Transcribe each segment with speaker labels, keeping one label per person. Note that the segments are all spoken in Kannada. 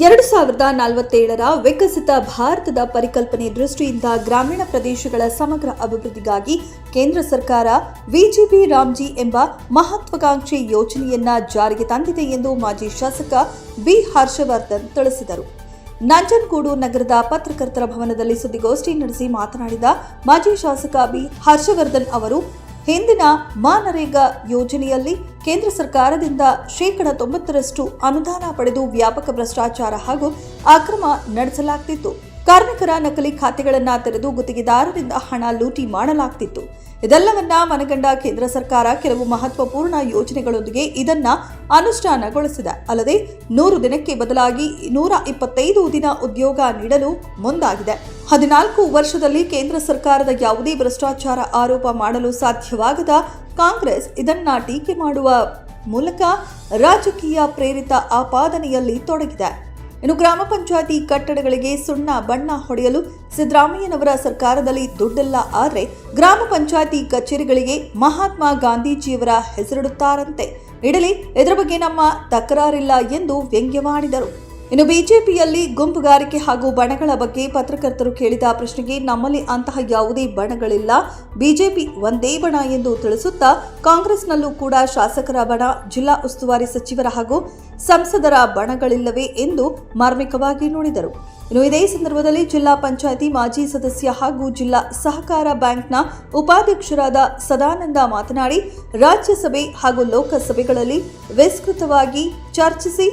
Speaker 1: 2047ರ ವಿಕಸಿತ ಭಾರತದ ಪರಿಕಲ್ಪನೆ ದೃಷ್ಟಿಯಿಂದ ಗ್ರಾಮೀಣ ಪ್ರದೇಶಗಳ ಸಮಗ್ರ ಅಭಿವೃದ್ಧಿಗಾಗಿ ಕೇಂದ್ರ ಸರ್ಕಾರ ವಿಜಿಪಿ ರಾಮ್ಜಿ ಎಂಬ ಮಹತ್ವಾಕಾಂಕ್ಷಿ ಯೋಜನೆಯನ್ನ ಜಾರಿಗೆ ತಂದಿದೆ ಎಂದು ಮಾಜಿ ಶಾಸಕ ಬಿ ಹರ್ಷವರ್ಧನ್ ತಿಳಿಸಿದರು. ನಂಜನಗೂಡು ನಗರದ ಪತ್ರಕರ್ತರ ಭವನದಲ್ಲಿ ಸುದ್ದಿಗೋಷ್ಠಿ ನಡೆಸಿ ಮಾತನಾಡಿದ ಮಾಜಿ ಶಾಸಕ ಬಿ ಹರ್ಷವರ್ಧನ್ ಅವರು, ಹಿಂದಿನ ಮನರೇಗಾ ಯೋಜನೆಯಲ್ಲಿ ಕೇಂದ್ರ ಸರ್ಕಾರದಿಂದ 90% ಅನುದಾನ ಪಡೆದು ವ್ಯಾಪಕ ಭ್ರಷ್ಟಾಚಾರ ಹಾಗೂ ಅಕ್ರಮ ನಡೆಸಲಾಗುತ್ತಿತ್ತು. ಕಾರ್ಮಿಕರ ನಕಲಿ ಖಾತೆಗಳನ್ನು ತೆರೆದು ಗುತ್ತಿಗೆದಾರರಿಂದ ಹಣ ಲೂಟಿ ಮಾಡಲಾಗುತ್ತಿತ್ತು. ಇದೆಲ್ಲವನ್ನ ಮನಗಂಡ ಕೇಂದ್ರ ಸರ್ಕಾರ ಕೆಲವು ಮಹತ್ವಪೂರ್ಣ ಯೋಜನೆಗಳೊಂದಿಗೆ ಇದನ್ನ ಅನುಷ್ಠಾನಗೊಳಿಸಿದೆ. ಅಲ್ಲದೆ 100 ದಿನಕ್ಕೆ ಬದಲಾಗಿ 125 ದಿನ ಉದ್ಯೋಗ ನೀಡಲು ಮುಂದಾಗಿದೆ. 14 ವರ್ಷದಲ್ಲಿ ಕೇಂದ್ರ ಸರ್ಕಾರದ ಯಾವುದೇ ಭ್ರಷ್ಟಾಚಾರ ಆರೋಪ ಮಾಡಲು ಸಾಧ್ಯವಾಗದ ಕಾಂಗ್ರೆಸ್ ಇದನ್ನ ಟೀಕೆ ಮಾಡುವ ಮೂಲಕ ರಾಜಕೀಯ ಪ್ರೇರಿತ ಆಪಾದನೆಯಲ್ಲಿ ತೊಡಗಿದೆ. ಇನ್ನು ಗ್ರಾಮ ಪಂಚಾಯಿತಿ ಕಟ್ಟಡಗಳಿಗೆ ಸುಣ್ಣ ಬಣ್ಣ ಹೊಡೆಯಲು ಸಿದ್ದರಾಮಯ್ಯನವರ ಸರ್ಕಾರದಲ್ಲಿ ದುಡ್ಡಿಲ್ಲ, ಆದರೆ ಗ್ರಾಮ ಪಂಚಾಯಿತಿ ಕಚೇರಿಗಳಿಗೆ ಮಹಾತ್ಮ ಗಾಂಧೀಜಿಯವರ ಹೆಸರಿಡುತ್ತಾರಂತೆ. ಇಡಲಿ, ಇದರ ಬಗ್ಗೆ ನಮ್ಮ ತಕರಾರಿಲ್ಲ ಎಂದು ವ್ಯಂಗ್ಯವಾಡಿದರು. ಇನ್ನು ಬಿಜೆಪಿಯಲ್ಲಿ ಗುಂಪುಗಾರಿಕೆ ಹಾಗೂ ಬಣಗಳ ಬಗ್ಗೆ ಪತ್ರಕರ್ತರು ಕೇಳಿದ ಪ್ರಶ್ನೆಗೆ ನಮ್ಮಲ್ಲಿ ಅಂತಹ ಯಾವುದೇ ಬಣಗಳಿಲ್ಲ, ಬಿಜೆಪಿ ಒಂದೇ ಬಣ ಎಂದು ತಿಳಿಸುತ್ತಾ ಕಾಂಗ್ರೆಸ್ನಲ್ಲೂ ಕೂಡ ಶಾಸಕರ ಬಣ, ಜಿಲ್ಲಾ ಉಸ್ತುವಾರಿ ಸಚಿವರ ಹಾಗೂ ಸಂಸದರ ಬಣಗಳಿಲ್ಲವೇ ಎಂದು ಮಾರ್ಮಿಕವಾಗಿ ನುಡಿದರು. ಇನ್ನು ಇದೇ ಸಂದರ್ಭದಲ್ಲಿ ಜಿಲ್ಲಾ ಪಂಚಾಯಿತಿ ಮಾಜಿ ಸದಸ್ಯ ಹಾಗೂ ಜಿಲ್ಲಾ ಸಹಕಾರ ಬ್ಯಾಂಕ್ನ ಉಪಾಧ್ಯಕ್ಷರಾದ ಸದಾನಂದ ಮಾತನಾಡಿ, ರಾಜ್ಯಸಭೆ ಹಾಗೂ ಲೋಕಸಭೆಗಳಲ್ಲಿ ವಿಸ್ತೃತವಾಗಿ ಚರ್ಚಿಸಿ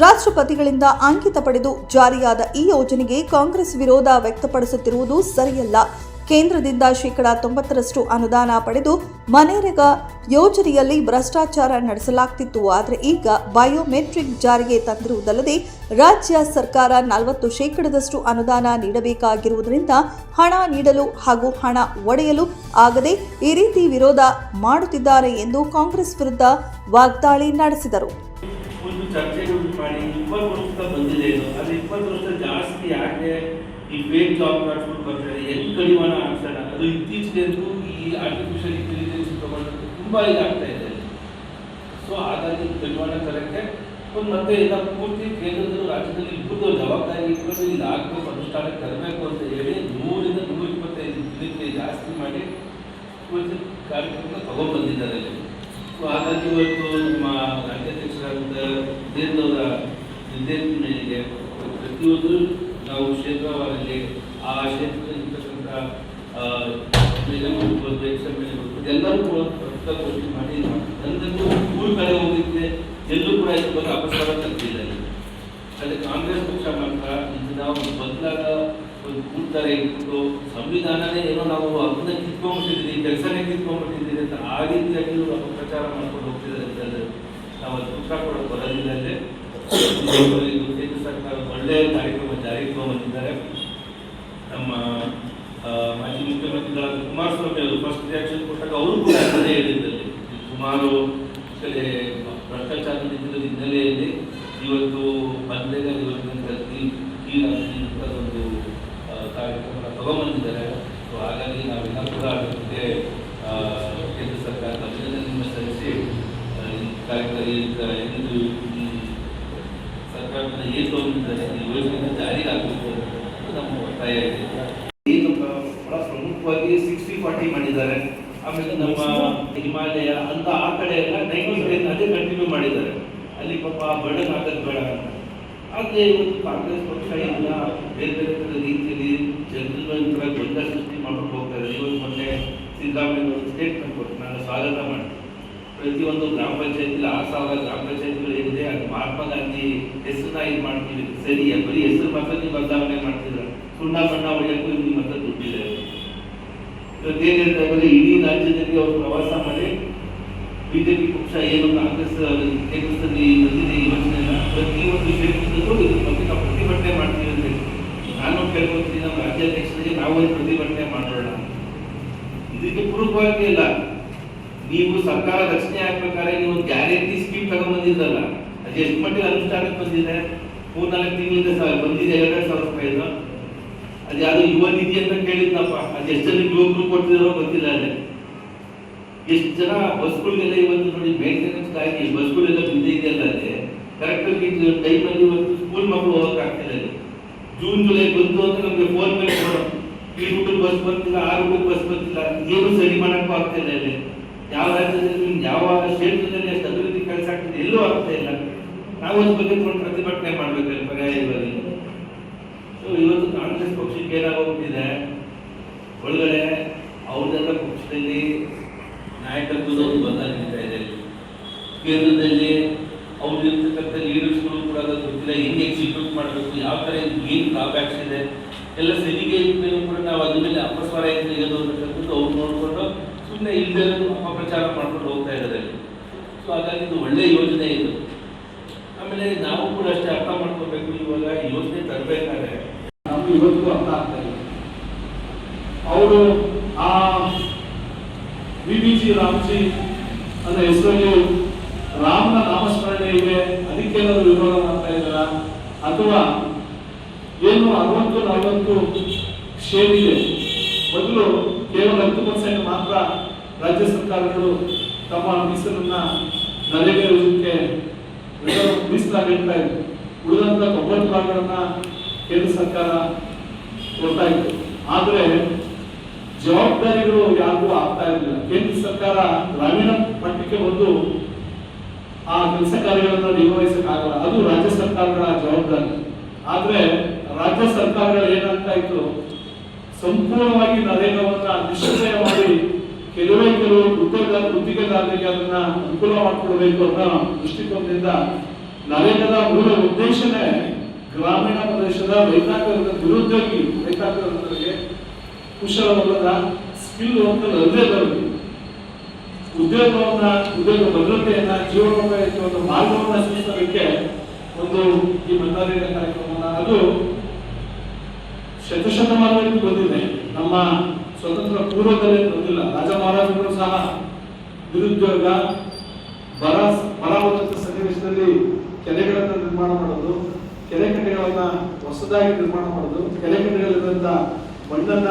Speaker 1: ರಾಷ್ಟ್ರಪತಿಗಳಿಂದ ಅಂಕಿತ ಪಡೆದು ಜಾರಿಯಾದ ಈ ಯೋಜನೆಗೆ ಕಾಂಗ್ರೆಸ್ ವಿರೋಧ ವ್ಯಕ್ತಪಡಿಸುತ್ತಿರುವುದು ಸರಿಯಲ್ಲ. ಕೇಂದ್ರದಿಂದ 90% ಅನುದಾನ ಪಡೆದು ಮನರೇಗಾ ಯೋಜನೆಯಲ್ಲಿ ಭ್ರಷ್ಟಾಚಾರ ನಡೆಸಲಾಗುತ್ತಿತ್ತು. ಆದರೆ ಈಗ ಬಯೋಮೆಟ್ರಿಕ್ ಜಾರಿಗೆ ತಂದಿರುವುದಲ್ಲದೆ ರಾಜ್ಯ ಸರ್ಕಾರ 40% ಅನುದಾನ ನೀಡಬೇಕಾಗಿರುವುದರಿಂದ ಹಣ ನೀಡಲು ಹಾಗೂ ಹಣ ಒಡೆಯಲು ಆಗದೆ ಈ ರೀತಿ ವಿರೋಧ ಮಾಡುತ್ತಿದ್ದಾರೆ ಎಂದು ಕಾಂಗ್ರೆಸ್ ವಿರುದ್ಧ ವಾಗ್ದಾಳಿ ನಡೆಸಿದರು.
Speaker 2: ಒಂದು ಚರ್ಚೆಗಳು ಮಾಡಿ 20 ವರ್ಷ ಬಂದಿದೆ. ಅದು 20 ವರ್ಷ ಜಾಸ್ತಿ ಯಾಕೆ ಈ ಫೇಕ್ ಜಾಬ್ ಮಾಡ್ಕೊಂಡು ಬರ್ತಾರೆ, ಎಲ್ಲಿ ಕಡಿವಾಣ ಆಗ್ತಾರೆ. ಅದು ಇತ್ತೀಚೆಗೆ ಈ ಆರ್ಟಿಫಿಷಿಯಲ್ ಇಂಟೆಲಿಜೆನ್ಸ್ ತಗೊಂಡು ತುಂಬ ಇದಾಗ್ತಾ ಇದೆ. ಸೊ ಹಾಗಾಗಿ ಕಡಿವಾಣ ತರಕ್ಕೆ ಒಂದು ಮತ್ತೆ ಎಲ್ಲ ಪೂರ್ತಿ ಕೇಂದ್ರದಲ್ಲೂ ರಾಜ್ಯದಲ್ಲಿ ಇಬ್ಬರು ಜವಾಬ್ದಾರಿ ಇಟ್ಕೊಂಡು ಇಲ್ಲಿ ಆಗಬೇಕು, ಅನುಷ್ಠಾನಕ್ಕೆ ತರಬೇಕು ಅಂತ ಹೇಳಿ 100ರಿಂದ 125 ದಿನಕ್ಕೆ ಜಾಸ್ತಿ ಮಾಡಿ ಇವತ್ತು ಕಾರ್ಯಕ್ರಮ ತಗೊಂಡ್ಬಂದಿದ್ದಾರೆ. ಸೊ ಹಾಗಾಗಿ ಇವತ್ತು ನಮ್ಮ ರಾಜ್ಯಾಧ್ಯಕ್ಷರಾದ ದೇವರ ನಿರ್ದೇಶನಕ್ಕೆ ಪ್ರತಿಯೊಂದು ನಾವು ಕ್ಷೇತ್ರಗಳಲ್ಲಿ ಆ ಕ್ಷೇತ್ರದಲ್ಲಿರ್ತಕ್ಕಂಥ ಎಲ್ಲರೂ ಕೂಡ ಪತ್ರಿಕಾಗೋಷ್ಠಿ ಮಾಡಿ ನನ್ನನ್ನು ಊರು ಕಡೆ ಹೋಗಿದ್ದೆ, ಎಲ್ಲೂ ಕೂಡ ಇದ್ರ ಬಗ್ಗೆ ಅಪಸ್ಕಾರ ತಗ್ತಿದ್ದಾರೆ. ಅದೇ ಕಾಂಗ್ರೆಸ್ ಪಕ್ಷ ಮಾತ್ರ ನಾವು ಬದಲಾದ ಒಂದು ಕೂಡ್ತಾರೆ ಇಟ್ಬಿಟ್ಟು ಸಂವಿಧಾನನೇ ಏನೋ ನಾವು ಅದನ್ನ ಕಿತ್ಕೊಂಡ್ಬಿಟ್ಟಿದ್ದೀವಿ, ಕೆಲಸನೇ ಕಿತ್ಕೊಂಡ್ಬಿಟ್ಟಿದ್ದೀವಿ ಅಂತ ಆ ರೀತಿಯಾಗಿ ಅಪಪ್ರಚಾರ ಮಾಡ್ಕೊಂಡು ಹೋಗ್ತಿದ್ದಾರೆ ಅಂತ ನಾವು ಅದು ಉತ್ತರ ಕೊಡೋಕೆ ಬರೋದಿಲ್ಲ. ಕೇಂದ್ರ ಸರ್ಕಾರ ಒಳ್ಳೆಯ ಕಾರ್ಯಕ್ರಮ ಜಾರಿಗೆ ತಗೊಂಡ್ಬಂದಿದ್ದಾರೆ. ನಮ್ಮ ಮಾಜಿ ಮುಖ್ಯಮಂತ್ರಿಗಳಾದ ಕುಮಾರಸ್ವಾಮಿ ಅವರು ಫಸ್ಟ್ ರಿಯಾಕ್ಷನ್ ಕೊಟ್ಟಾಗ ಅವರು ಕೂಡ ಅದೇ ಹೇಳಿದ್ದಲ್ಲಿ ಸುಮಾರು ಭ್ರಷ್ಟಾಚಾರ ನಡೀತಿರೋ ಹಿನ್ನೆಲೆಯಲ್ಲಿ ಇವತ್ತು ಮನರೇಗಾ ಯೋಜನೆ ಒಂದು ಕಾರ್ಯಕ್ರಮ ತಗೊಂಡ್ಬಂದಿದ್ದಾರೆ. ಸೊ ಹಾಗಾಗಿ ನಾವೆಲ್ಲ ಕೂಡ ಅದಕ್ಕೆ ಕೇಂದ್ರ ಸರ್ಕಾರದ ಅಭಿನಂದನೆ ಸಲ್ಲಿಸಿ ಕಾರ್ಯಕ್ರಮ ಸರ್ಕಾರದ ಏನು ತಗೊಂಡಿದ್ದಾರೆ ಈ ಯೋಜನೆ ಜಾರಿಗೆ ಆಗಬೇಕು ಅಂತ ನಮ್ಮ ಒತ್ತಾಯ ಇದೆ. ಏನು ಬಹಳ ಪ್ರಮುಖವಾಗಿ 60-40 ಮಾಡಿದ್ದಾರೆ. ಆಮೇಲೆ ನಮ್ಮ ಹಿಮಾಲಯ ಅಂತ ಆ ಕಡೆ ಎಲ್ಲ 90 ಅದೇ ಕಂಟಿನ್ಯೂ ಮಾಡಿದ್ದಾರೆ. ಅಲ್ಲಿ ಪಾಪ ಬರ್ಡನ್ ಆಗೋದು ಬೇಡ ಅಂತ. ಆದರೆ ಇವತ್ತು ಕಾಂಗ್ರೆಸ್ ಪಕ್ಷ ಇಲ್ಲ ಬೇರೆ ಬೇರೆ ರೀತಿಯಲ್ಲಿ ಜನರ ಗೊಂದಲ ಸೃಷ್ಟಿ ಮಾಡ್ಕೊಂಡು ಹೋಗ್ತಾರೆ. ಇವತ್ತು ಮೊನ್ನೆ ಸಿದ್ದರಾಮಯ್ಯ ಅವರು ಸ್ಟೇಟ್ಮೆಂಟ್ ಕೊಟ್ಟು ನಾನು ಸ್ವಾಗತ ಮಾಡಿ ಪ್ರತಿಯೊಂದು ಗ್ರಾಮ ಪಂಚಾಯತಿಲಿ 6,000 ಗ್ರಾಮ ಪಂಚಾಯತಿಗಳು ಏನಿದೆ ಅದು ಮಹಾತ್ಮ ಗಾಂಧಿ ಹೆಸರನ್ನ ಇದು ಮಾಡ್ತೀವಿ. ಸರಿ, ಬರೀ ಹೆಸರು ಮಾತ್ರ ನೀವು ಬದಲಾವಣೆ ಮಾಡ್ತಿದ್ರೆ ಸುಣ್ಣ ಬಣ್ಣ ಹೊಡೆಯೋಕ್ಕೂ ನಿಮ್ಗೆ ಮತ್ತೆ ದುಡ್ಡಿದೆ. ಇವತ್ತೇನು ಹೇಳ್ತಾ ಇದ್ದಾರೆ, ಇಡೀ ರಾಜ್ಯದಲ್ಲಿ ಅವರು ಪ್ರವಾಸ ಮಾಡಿ ಬಿಜೆಪಿ ಪಕ್ಷ ಏನು ಕಾಂಗ್ರೆಸ್ ಕೇಂದ್ರದಲ್ಲಿ ಬಂದಿದೆ ಈ ಯೋಜನೆಯನ್ನ ಪ್ರತಿಯೊಂದು ಕ್ಷೇತ್ರದಲ್ಲೂ ಇದ್ರ ಬಗ್ಗೆ ನಾವು ಪ್ರತಿಭಟನೆ ಮಾಡ್ತೀವಿ ಅಂತ ಹೇಳಿ ನಾನು ಕೇಳ್ಕೊಳ್ತೀನಿ. ನಮ್ಮ ರಾಜ್ಯಾಧ್ಯಕ್ಷರಿಗೆ ನಾವು ಒಂದು ಪ್ರತಿಭಟನೆ ಮಾಡೋಣ. ಇದಕ್ಕೆ ಪೂರ್ವವಾಗಿ ಇಲ್ಲ, ನೀವು ಸರ್ಕಾರ ರಚನೆ ಆಗ್ಬೇಕಾದ್ರೆ ನೀವು ಗ್ಯಾರಂಟಿ ಸ್ಕೀಮ್ ತಗೊಂಡ್ಬಂದಿದ್ದಲ್ಲ, ಅದು ಎಷ್ಟು ಮಟ್ಟಿಗೆ ಅನುಷ್ಠಾನಕ್ಕೆ ಬಂದಿದೆ? 3-4 ತಿಂಗಳಿಂದ ಬಂದಿದೆ 2,000 ರೂಪಾಯಿದು. ಅದು ಯಾವುದು ಯುವ ನಿಧಿ ಅಂತ ಕೇಳಿದ್ನಪ್ಪ, ಅದು ಎಷ್ಟು ಜನ ಯುವಕರು ಕೊಡ್ತಿದಾರೋ ಗೊತ್ತಿಲ್ಲ. ಅಲ್ಲೇ ಎಷ್ಟು ಜನ ಬಸ್ಗಳಿಗೆಲ್ಲ ಇವತ್ತು ನೋಡಿ ಮೇಂಟೆನೆನ್ಸ್ ಆಗಿ ಬಸ್ಗಳೆಲ್ಲ ಬಿದ್ದಿದೆಯಲ್ಲ, ಅದೇ ಕರೆಕ್ಟಾಗಿ ಟೈಮಲ್ಲಿ ಇವತ್ತು ಸ್ಕೂಲ್ ಮಕ್ಕಳು ಹೋಗೋಕ್ಕಾಗ್ತಿಲ್ಲ. ಜೂನ್ ಜುಲೈ ಬಂತು ಅಂತ ನಮಗೆ ಫೋನ್ ಮೇಲೆ ಕೊಡೋದು, ಈ ರೂಟಿಗೆ ಬಸ್ ಬರ್ತಿಲ್ಲ, ಆ ರೂಟಿಗೆ ಬಸ್ ಬರ್ತಿಲ್ಲ, ಏನು ಸರಿ ಮಾಡೋಕ್ಕೂ ಆಗ್ತಿಲ್ಲ. ಇಲ್ಲಿ ಯಾವ ರಾಜ್ಯದಲ್ಲಿ ಯಾವ ಕ್ಷೇತ್ರದಲ್ಲಿ ಅಷ್ಟು ಅಭಿವೃದ್ಧಿ ಕೆಲಸ ಆಗ್ತಿದೆ ಎಲ್ಲೂ ಆಗ್ತಾ ಇಲ್ಲ. ನಾವು ಅದ್ರ ಬಗ್ಗೆ ಪ್ರತಿಭಟನೆ ಮಾಡಬೇಕಲ್ಲ ಪರ್ಯಾಯವಾಗಿ. ಸೊ ಇವತ್ತು ಕಾಂಗ್ರೆಸ್ ಪಕ್ಷಕ್ಕೆ ಏನಾಗೋಗ್ತಿದೆ, ಒಳಗಡೆ ಅವ್ರದೆಲ್ಲ ಪಕ್ಷದಲ್ಲಿ ನಾಯಕತ್ವದವರು ಬಂದಾಗಿರ್ತಾ ಇದೆ. ಕೇಂದ್ರದಲ್ಲಿ ಅವ್ರಿರ್ತಕ್ಕಂಥ ಲೀಡರ್ಸ್ಗಳು ಕೂಡ ಅದು ಗೊತ್ತಿಲ್ಲ, ಹೆಂಗೆ ಎಕ್ಸಿಕ್ಯೂಟ್ ಮಾಡಬೇಕು, ಯಾವ ಥರ ಏನು ಡ್ರಾಬ್ಯಾಕ್ಸ್ ಇದೆ ಎಲ್ಲ ಸರಿಗೆ ಇದ್ಮೇಲೆ ಕೂಡ ನಾವು ಅದ್ರ ಮೇಲೆ ಅಪಸ್ವರ ತೆಗೆದು ಅಂತಕ್ಕಂಥದ್ದು ಅವ್ರು ನೋಡಿಕೊಂಡು ಸುಮ್ಮನೆ ಇಲ್ಲದೆ ಅಪಪ್ರಚಾರ ಮಾಡ್ಕೊಂಡು ಹೋಗ್ತಾ ಇದ್ದಾರೆ. ಸೊ ಹಾಗಾಗಿ ಇದು ಒಳ್ಳೆಯ ಯೋಜನೆ ಇದು. ಆಮೇಲೆ ನಾವು ಕೂಡ ಅಷ್ಟೇ ಅರ್ಥ ಮಾಡ್ಕೋಬೇಕು, ಇವಾಗ ಯೋಜನೆ ತರಬೇಕಾದ್ರೆ
Speaker 3: ನಮ್ಗೆ ಇವತ್ತು ಅರ್ಥ ಆಗ್ತಾ ಇಲ್ಲ. ಅವರು ಆ ವಿಬಿಜಿ ರಾಮ್ಜಿ ಅನ್ನೋ ಹೆಸರಲ್ಲಿ ರಾಮನ ನಾಮಸ್ಮರಣೆ ಇದೆ, ಅದಕ್ಕೆಲ್ಲರೂ ವಿರೋಧ ಮಾಡ್ತಾ ಇದ್ದಾರ, ಅಥವಾ ಏನು 60-40 ಶೇರ್ ಇದೆ, ಮೊದಲು ಕೇವಲ 10% ಮಾತ್ರ ರಾಜ್ಯ ಸರ್ಕಾರಗಳು ತಮ್ಮ ಮೀಸಲನ್ನ ನರೇಗಾ ಯೋಜನೆಗೆ ಮೀಸಲಾಗಿಡ್ತಾ ಇತ್ತು, ಉಳಿದಂತ 90 ಭಾಗಗಳನ್ನ ಕೇಂದ್ರ ಸರ್ಕಾರ ಕೊಡ್ತಾ ಇತ್ತು. ಆದ್ರೆ ಜವಾಬ್ದಾರಿಗಳು ಯಾರಿಗೂ ಆಗ್ತಾ ಇರಲಿಲ್ಲ. ಕೇಂದ್ರ ಸರ್ಕಾರ ಗ್ರಾಮೀಣ ಮಟ್ಟಕ್ಕೆ ಬಂದು ಆ ಕೆಲಸ ಕಾರ್ಯಗಳನ್ನು ನಿರ್ವಹಿಸಕ್ಕಾಗಲ್ಲ, ಅದು ರಾಜ್ಯ ಸರ್ಕಾರಗಳ ಜವಾಬ್ದಾರಿ. ಆದ್ರೆ ರಾಜ್ಯ ಸರ್ಕಾರಗಳು ಏನಾಗ್ತಾ ಇತ್ತು, ಸಂಪೂರ್ಣವಾಗಿ ನರೇಗಾವನ್ನ ನಿಶ್ಚಯ ಮಾಡಿ ಕೆಲವು ಗುತ್ತಿಗೆದಾರರಿಗೆ ಅದನ್ನ ಅನುಕೂಲ ಮಾಡಿಕೊಡ್ಬೇಕು ಅನ್ನೋ ದೃಷ್ಟಿಕೋನದಿಂದ ನರೇಗಾದ ಮೂಲ ಉದ್ದೇಶನೇ ಗ್ರಾಮೀಣ ಪ್ರದೇಶದ ರೈತಾಪಿ ನಿರುದ್ಯೋಗಿ ರೈತಾಪಿ ವರ್ಗದವರಿಗೆ ಕುಶಲವಲ್ಲದ ಸ್ಕಿಲ್ ಅಂತ ಅಲ್ಲದವರಿಗೆ ಉದ್ಯೋಗ ಭದ್ರತೆಯನ್ನ ಜೀವನೋಪಾಯಕ್ಕೆ ಒಂದು ಮಾರ್ಗವನ್ನ ಸೃಷ್ಟಿಸಲಿಕ್ಕೆ ಒಂದು ಈ ಮನ್ನರೇಗಾ ಕಾರ್ಯಕ್ರಮವನ್ನ, ಅದು ಶತಮಾನಗಳಿಂದ ಬಂದಿದೆ, ನಮ್ಮ ಸ್ವತಂತ್ರ ಪೂರ್ವದಲ್ಲೇ ಬಂದಿಲ್ಲ. ರಾಜ ಮಹಾರಾಜರು ಸಹ ನಿರುದ್ಯೋಗ ಬರವಾದಂತ ಸನ್ನಿವೇಶದಲ್ಲಿ ಕೆರೆಗಳನ್ನು ನಿರ್ಮಾಣ ಮಾಡೋದು, ಕೆರೆ ಕಟ್ಟೆಗಳನ್ನ ಹೊಸದಾಗಿ ನಿರ್ಮಾಣ ಮಾಡೋದು, ಕೆರೆ ಕಟ್ಟೆಗಳಿಂದ ಮಣ್ಣನ್ನ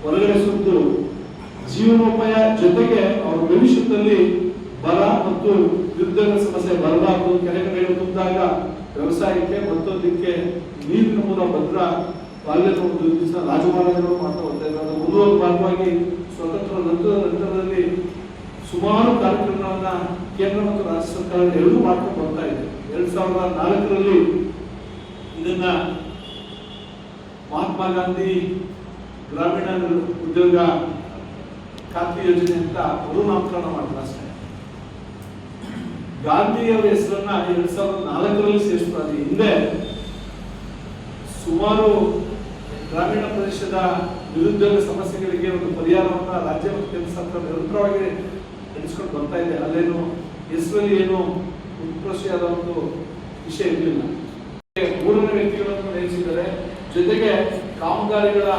Speaker 3: ಹೊರಗಡೆ ಸುಟ್ಟು ಜೀವನೋಪಾಯ ಜೊತೆಗೆ ಅವರ ಭವಿಷ್ಯದಲ್ಲಿ ಬರ ಮತ್ತು ನಿರುದ್ಯೋಗ ಸಮಸ್ಯೆ ಬರಬಾರದು, ಕೆರೆ ಕಟ್ಟೆಗಳು ತುಂಬಿದಾಗ ವ್ಯವಸಾಯಕ್ಕೆ ಮತ್ತೊಂದಕ್ಕೆ ನೀರಿನ ಮೂಲ ಭದ್ರ ಬಾಲ್ಯದ ಒಂದು ದಿವಸ ರಾಜಮಹಾರಾಜರು ಮಾಡ್ತಾ ಹೋಗ್ತಾ ಇದ್ದಾರೆ. ಅದರ ಮುಂದುವರೆದ ಭಾಗವಾಗಿ ಸ್ವತಂತ್ರ ನಂತರದಲ್ಲಿ ಸುಮಾರು ಕಾರ್ಯಕ್ರಮಗಳನ್ನ ಕೇಂದ್ರ ಮತ್ತು ರಾಜ್ಯ ಸರ್ಕಾರ ಎರಡೂ ಮಾಡ್ಕೊಂಡು ಬರ್ತಾ ಇದೆ. 2004ರಲ್ಲಿ ಇದನ್ನ ಮಹಾತ್ಮ ಗಾಂಧಿ ಗ್ರಾಮೀಣ ಉದ್ಯೋಗ ಖಾತ್ರಿ ಯೋಜನೆ ಅಂತ ಮರುನಾಮಕರಣ ಮಾಡಿದ್ರು ಅಷ್ಟೇ. ಗಾಂಧಿಯವರ ಹೆಸರನ್ನ 2004ರಲ್ಲಿ ಸೇರಿಸ್ತಾರೆ. ಹಿಂದೆ ಸುಮಾರು ಗ್ರಾಮೀಣ ಪ್ರದೇಶದ ನಿರುದ್ಯೋಗ ಸಮಸ್ಯೆಗಳಿಗೆ ಒಂದು ಪರಿಹಾರವನ್ನ ರಾಜ್ಯ ಮತ್ತು ಕೇಂದ್ರ ಸರ್ಕಾರ ನಿರಂತರವಾಗಿ ನಡೆಸಿಕೊಂಡು ಬರ್ತಾ ಇದೆ. ಅಲ್ಲೇನು ಹೆಸರಲ್ಲಿ ಏನು ಉತ್ಕೃಷ್ಟಿಯಾದ ಒಂದು ವಿಷಯ ಇರಲಿಲ್ಲ. 3ನೇ ವ್ಯಕ್ತಿಗಳನ್ನು ನೇಮಿಸಿದ್ದಾರೆ. ಜೊತೆಗೆ ಕಾಮಗಾರಿಗಳ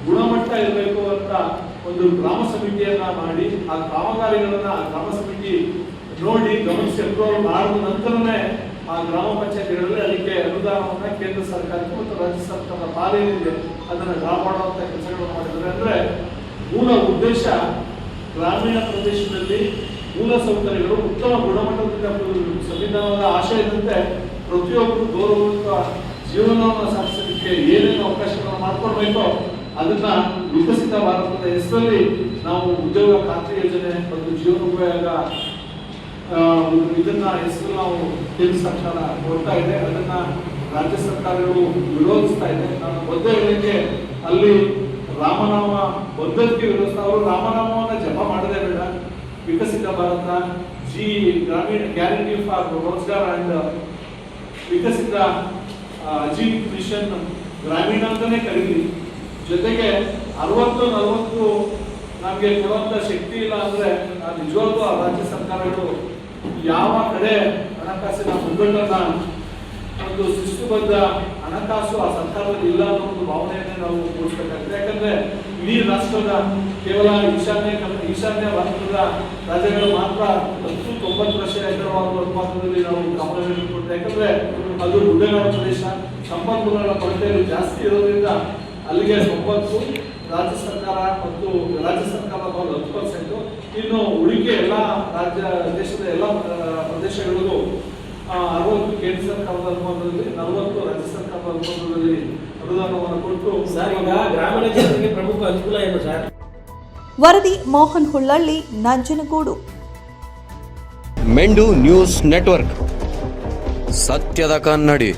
Speaker 3: ಗುಣಮಟ್ಟ ಇರಬೇಕು ಅಂತ ಒಂದು ಗ್ರಾಮ ಸಮಿತಿಯನ್ನ ಮಾಡಿ ಆ ಕಾಮಗಾರಿಗಳನ್ನ ಗ್ರಾಮ ಸಮಿತಿ ನೋಡಿ ಗಮನಿಸಿ ಅಪ್ರೂವಲ್ ಮಾಡಿದ ನಂತರನೇ ಆ ಗ್ರಾಮ ಪಂಚಾಯತಿಗಳಲ್ಲಿ ಅದಕ್ಕೆ ಅನುದಾನವನ್ನ ಕೇಂದ್ರ ಸರ್ಕಾರಕ್ಕೆ ಮತ್ತು ರಾಜ್ಯ ಸರ್ಕಾರದ ಪಾಲೇನಿದೆ ಅದನ್ನ ಡ್ರಾ ಮಾಡುವಂತ ಕೆಲಸಗಳನ್ನು ಮಾಡಿದ್ದಾರೆ. ಅಂದ್ರೆ ಮೂಲ ಉದ್ದೇಶ ಗ್ರಾಮೀಣ ಪ್ರದೇಶದಲ್ಲಿ ಮೂಲ ಸೌಕರ್ಯಗಳು ಉತ್ತಮ ಗುಣಮಟ್ಟದಿಂದ ಸಂವಿಧಾನದ ಆಶಯದಂತೆ ಪ್ರತಿಯೊಬ್ಬರು ಗೌರವಯುತ ಜೀವನವನ್ನು ಸಾಗಿಸಲಿಕ್ಕೆ ಏನೇನು ಅವಕಾಶಗಳನ್ನು ಮಾಡಿಕೊಡ್ಬೇಕೋ ಅದನ್ನ ವಿಕಸಿತ ಭಾರತದ ಹೆಸರಲ್ಲಿ ನಾವು ಉದ್ಯೋಗ ಖಾತ್ರಿ ಯೋಜನೆ ಮತ್ತು ಜೀವನೋಪಯೋಗ ಇದನ್ನ ಹೆಸರು ನಾವು ಕೇಂದ್ರ ಸರ್ಕಾರ ಕೊಡ್ತಾ ಇದೆ. ಅದನ್ನ ರಾಜ್ಯ ಸರ್ಕಾರಗಳು ವಿರೋಧಿಸ್ತಾ ಇದೆ. ನಾನು ಮೊದಲೇ ಹೇಳಿಕೆ ಅಲ್ಲಿ ರಾಮನಾಮ ಬದ್ಧತೆಗೆ ವಿರೋಧಿಸ್ತಾ, ಅವರು ರಾಮನಾಮವನ್ನ ಜಪ ಮಾಡದೇ ಬೇಡ, Viksit Bharat Gramin guarantee for Rozgar and Viksit Ajeevika mission Gramin ಅಂತಾನೆ ಕರೀಲಿ. ಜೊತೆಗೆ 60-40 ನಮಗೆ ಕೊಡುವಂತ ಶಕ್ತಿ ಇಲ್ಲ ಅಂದ್ರೆ ನಿಜವಾಗ್ಲೂ ಆ ರಾಜ್ಯ ಸರ್ಕಾರಗಳು ಯಾವ ಕಡೆ ಹಣಕಾಸಿನ ಮುಗ್ಗಟ್ಟನ್ನ ಒಂದು ಶಿಸ್ತುಬದ್ಧ ಹಣಕಾಸು ಆ ಸರ್ಕಾರದಲ್ಲಿ ಇಲ್ಲ ಅನ್ನೋ ಒಂದು ಭಾವನೆಯನ್ನೇ ನಾವು ತೋರಿಸಬೇಕಾಗಿದೆ. ಯಾಕಂದ್ರೆ ಇಡೀ ರಾಷ್ಟ್ರದ ಕೇವಲ ಈಶಾನ್ಯ ಭಾರತದ ರಾಜ್ಯಗಳು ಮಾತ್ರ 90% ಎಕರವಾಗುವ ಅನುಪಾತದಲ್ಲಿ ನಾವು ಗಮನ ಕೊಡ್ತೇವೆ. ಯಾಕಂದ್ರೆ ಅದು ಗುಡ್ಡಗಾಡು ಪ್ರದೇಶ, ಸಂಪನ್ಮೂಲಗಳ ಕೊರತೆಯಲ್ಲಿ ಜಾಸ್ತಿ ಇರೋದ್ರಿಂದ ಅಲ್ಲಿಗೆ 90 ರಾಜ್ಯ ಸರ್ಕಾರ ಮತ್ತು ರಾಜ್ಯ ಸರ್ಕಾರದ 10%, ಇನ್ನು ಉಳಿಕೆ ಎಲ್ಲ ದೇಶದ ಎಲ್ಲ ಪ್ರದೇಶಗಳಿಗೂ 60 ಕೇಂದ್ರ ಸರ್ಕಾರದ ಅನುದಾನದಲ್ಲಿ 40 ರಾಜ್ಯ ಸರ್ಕಾರದ ಅನುದಾನದಲ್ಲಿ ಅನುದಾನವನ್ನು ಕೊಟ್ಟು
Speaker 4: ಸರ್, ಈಗ ಗ್ರಾಮೀಣ ಜನತೆಗೆ ಪ್ರಮುಖ ಅನುಕೂಲ ಏನು ಸರ್?
Speaker 1: ವರದಿ ಮೋಹನ್ ಹುಳ್ಳಳ್ಳಿ, ನಂಜನಗೂಡು.
Speaker 5: ಮೆಂಡು ನ್ಯೂಸ್ ನೆಟ್ವರ್ಕ್, ಸತ್ಯದ ಕನ್ನಡಿ.